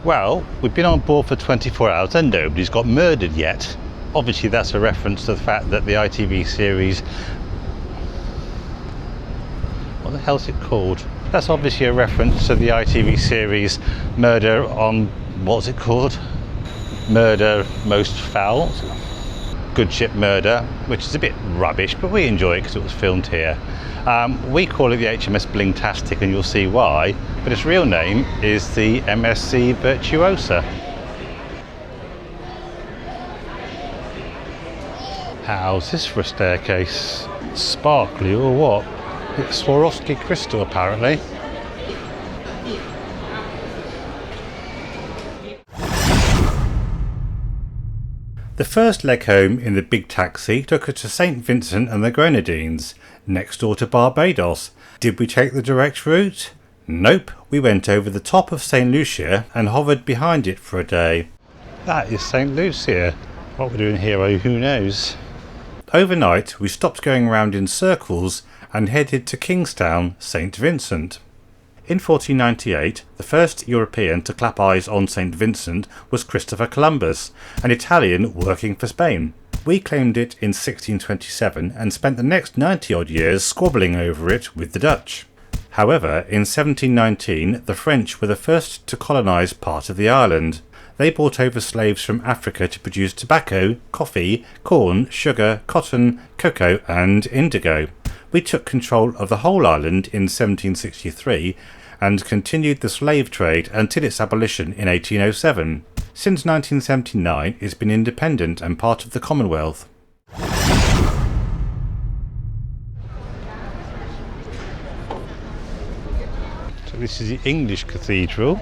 Well, we've been on board for 24 hours and nobody's got murdered yet. Obviously that's a reference to the fact that the ITV series... What the hell's it called? That's obviously a reference to the ITV series Murder on... what's it called? Murder Most Foul. Good Ship Murder, which is a bit rubbish, but we enjoy it because it was filmed here. We call it the HMS Blingtastic, and you'll see why, but its real name is the MSC Virtuosa. How's this for a staircase? Sparkly or what? It's Swarovski crystal apparently. The first leg home in the big taxi took us to St Vincent and the Grenadines, next door to Barbados. Did we take the direct route? Nope, we went over the top of St Lucia and hovered behind it for a day. That is St Lucia. What we're doing here, who knows? Overnight we stopped going around in circles and headed to Kingstown, St Vincent. In 1498, the first European to clap eyes on St Vincent was Christopher Columbus, an Italian working for Spain. We claimed it in 1627 and spent the next 90 odd years squabbling over it with the Dutch. However, in 1719 the French were the first to colonise part of the island. They brought over slaves from Africa to produce tobacco, coffee, corn, sugar, cotton, cocoa and indigo. We took control of the whole island in 1763 and continued the slave trade until its abolition in 1807. Since 1979 it's been independent and part of the Commonwealth. So this is the English cathedral.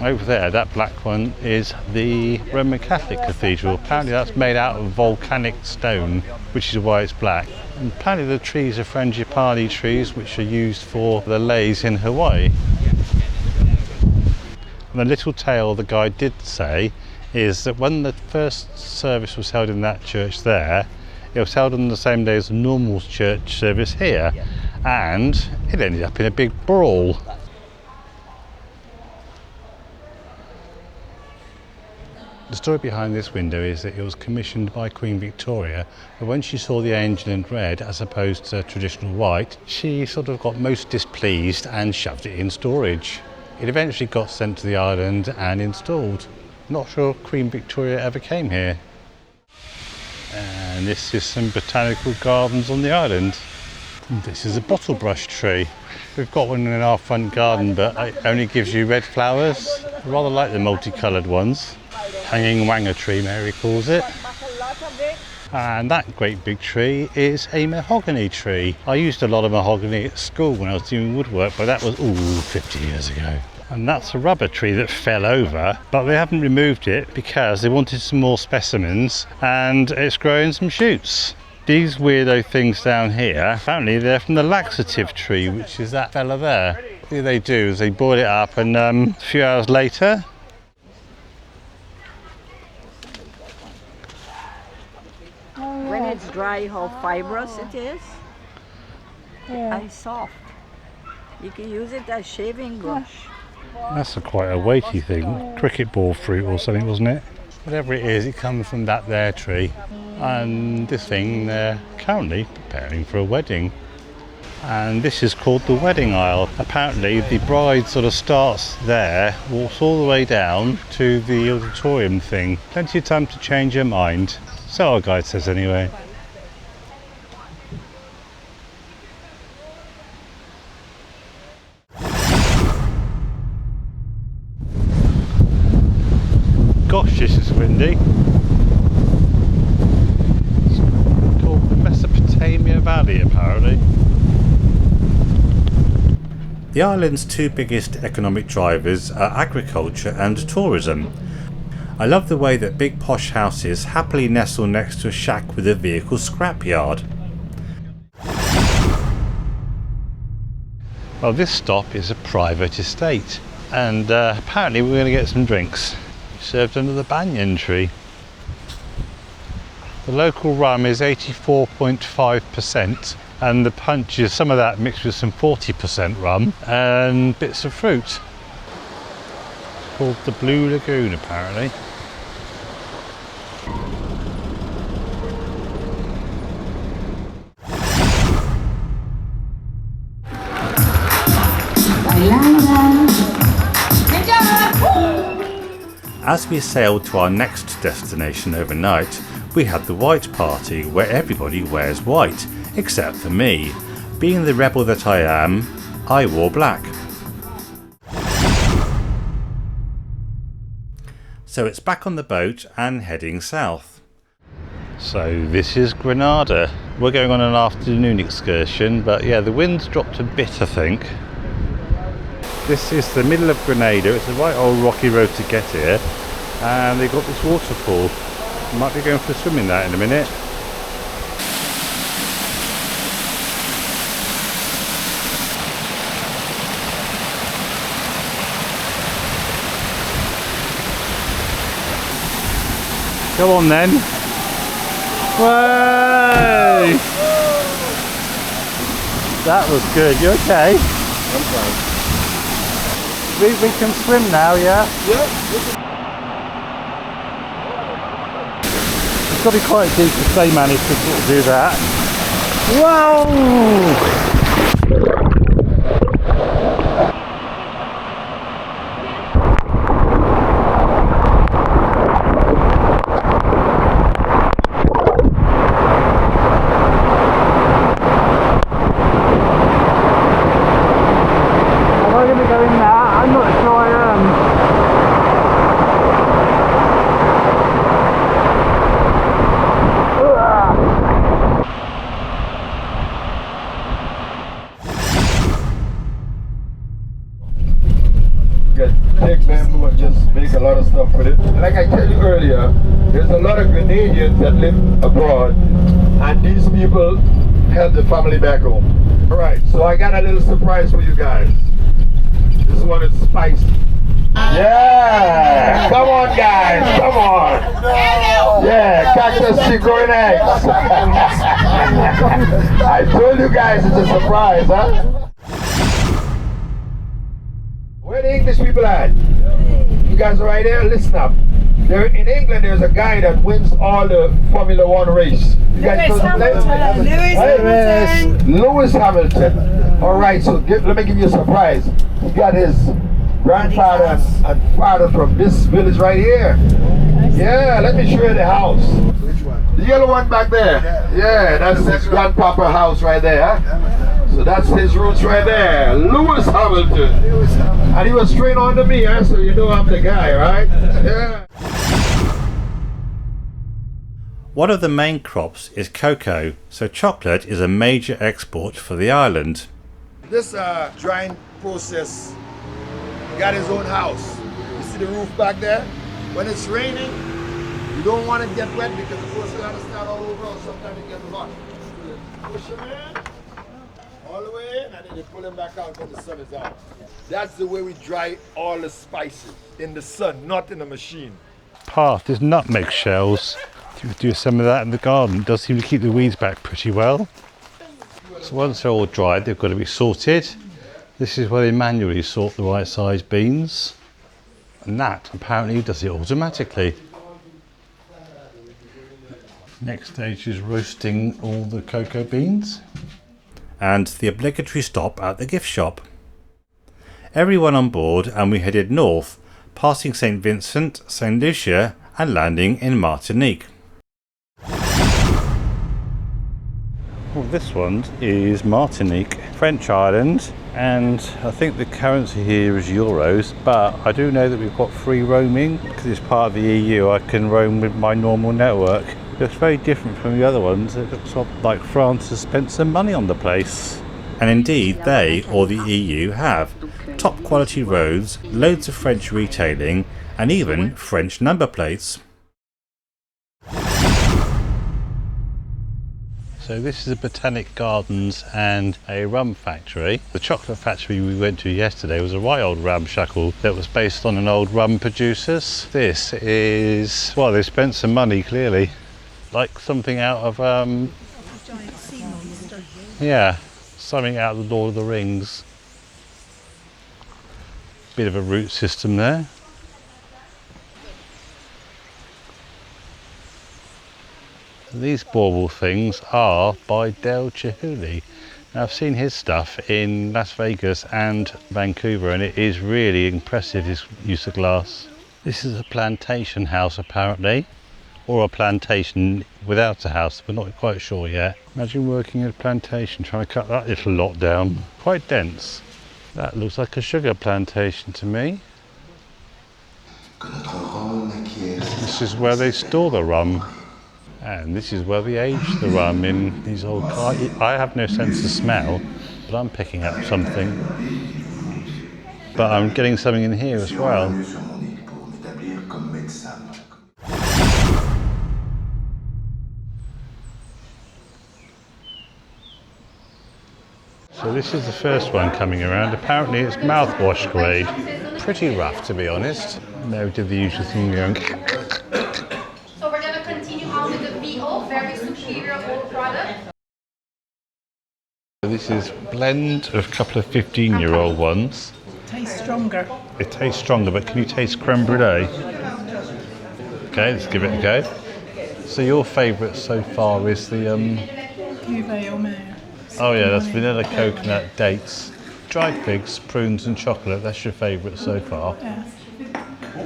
Over there, that black one is the Roman Catholic Cathedral. Apparently that's made out of volcanic stone, which is why it's black. And apparently the trees are frangipani trees, which are used for the leis in Hawaii. And the little tale the guy did say is that when the first service was held in that church there, it was held on the same day as the normal church service here, and it ended up in a big brawl. The story behind this window is that it was commissioned by Queen Victoria, but when she saw the angel in red as opposed to traditional white, she sort of got most displeased and shoved it in storage. It eventually got sent to the island and installed. Not sure Queen Victoria ever came here. And this is some botanical gardens on the island. This is a bottle brush tree. We've got one in our front garden, but it only gives you red flowers. I rather like the multicoloured ones. Hanging wanger tree, Mary calls it. And that great big tree is a mahogany tree. I used a lot of mahogany at school when I was doing woodwork, but that was 50 years ago. And that's a rubber tree that fell over, but they haven't removed it because they wanted some more specimens and it's growing some shoots. These weirdo things down here, apparently they're from the laxative tree, which is that fella there. What they do is they boil it up and a few hours later, when it's dry, how fibrous it is, and soft. You can use it as shaving brush. That's quite a weighty thing. Cricket ball fruit or something, wasn't it? Whatever it is, it comes from that there tree. And this thing they're currently preparing for a wedding. And this is called the wedding aisle. Apparently the bride sort of starts there, walks all the way down to the auditorium thing. Plenty of time to change her mind. So our guide says anyway. Gosh, this is windy. It's called the Mesopotamia Valley, apparently. The island's two biggest economic drivers are agriculture and tourism. I love the way that big posh houses happily nestle next to a shack with a vehicle scrapyard. Well, this stop is a private estate, and apparently we're going to get some drinks served under the banyan tree. The local rum is 84.5%, and the punch is some of that mixed with some 40% rum and bits of fruit. called the Blue Lagoon apparently. As we sailed to our next destination overnight, we had the white party where everybody wears white, except for me. Being the rebel that I am, I wore black. So it's back on the boat and heading south. So this is Grenada. We're going on an afternoon excursion, but yeah, the wind's dropped a bit I think. This is the middle of Grenada. It's a right old rocky road to get here, and they've got this waterfall. Might be going for a swim in that in a minute. Go on then. Way! That was good. You okay? I'm fine. We can swim now, yeah? Yeah. It's got to be quite deep if they manage to sort of do that. Whoa! Take bamboo and just make a lot of stuff with it. Like I told you earlier, there's a lot of Grenadians that live abroad, and these people help the family back home. Alright, so I got a little surprise for you guys. This one is spicy. Yeah! Come on guys, come on! Yeah, cactus tree growing eggs. I told you guys it's a surprise, huh? Where the English people at? You guys are right here? Listen up. There, in England, there's a guy that wins all the Formula One race. You guys know the name? Lewis Hamilton. Alright, so let me give you a surprise. He got his grandfather and father from this village right here. Yeah, let me show you the house. Which one? The yellow one back there. Yeah, that's his grandpapa house right there. So that's his roots right there. Lewis Hamilton. And he was straight on to me, so you know I'm the guy, right? Yeah. One of the main crops is cocoa, so chocolate is a major export for the island. This drying process got his own house. You see the roof back there? When it's raining, you don't want to get wet because the process got to start all over, or sometimes it gets hot. So push him in, all the way in, and then you pull him back out when the sun is out. That's the way we dry all the spices, in the sun, not in a machine. Path is nutmeg shells. You could do some of that in the garden. It does seem to keep the weeds back pretty well. So once they're all dried, they've got to be sorted. This is where they manually sort the right size beans. And that apparently does it automatically. Next stage is roasting all the cocoa beans. And the obligatory stop at the gift shop. Everyone on board, and we headed north, passing St. Vincent, St. Lucia and landing in Martinique. Well, this one is Martinique, French island, and I think the currency here is euros, but I do know that we've got free roaming because it's part of the EU. I can roam with my normal network. It's very different from the other ones. It looks like France has spent some money on the place. And indeed they, or the EU, have top quality roads, loads of French retailing, and even French number plates. So this is a botanic gardens and a rum factory. The chocolate factory we went to yesterday was a right old ramshackle that was based on an old rum producers. This is, well, they've spent some money clearly. Like something out of, yeah, something out of the Lord of the Rings. Bit of a root system there. These bauble things are by Del Chihuly. Now, I've seen his stuff in Las Vegas and Vancouver, and it is really impressive, his use of glass. This is a plantation house apparently, or a plantation without a house. We're not quite sure yet. Imagine working in a plantation trying to cut that little lot down. Quite dense. That looks like a sugar plantation to me. This is where they store the rum. And this is where we age the rum in these old cars. I have no sense of smell, but I'm picking up something. But I'm getting something in here as well. So this is the first one coming around. Apparently it's mouthwash grade. Pretty rough, to be honest. Mary did the usual thing going. So we're going to continue on with the VO, very superior old product. This is a blend of a couple of 15-year-old ones. Tastes stronger. It tastes stronger, but can you taste creme brulee? Okay, let's give it a go. So your favourite so far is the Cuvée au mer. oh yeah, that's vanilla, coconut, dates, dried figs, prunes and chocolate. That's your favourite so far. Yeah.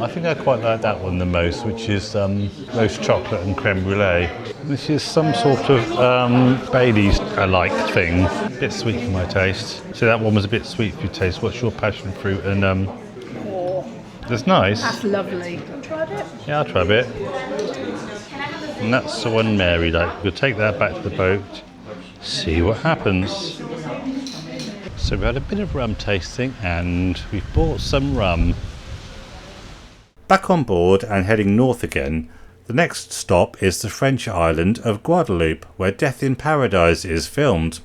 I think I quite like that one the most, which is roast chocolate and creme brulee. This is some sort of Bailey's-like thing. A bit sweet for my taste. So that one was a bit sweet for your taste. What's your passion fruit? And that's nice. That's lovely. Have you tried it? Yeah, I'll try a bit. And that's the one Mary liked. We'll take that back to the boat. See what happens. So we had a bit of rum tasting and we've bought some rum. Back on board and heading north again, the next stop is the French island of Guadeloupe, where Death in Paradise is filmed.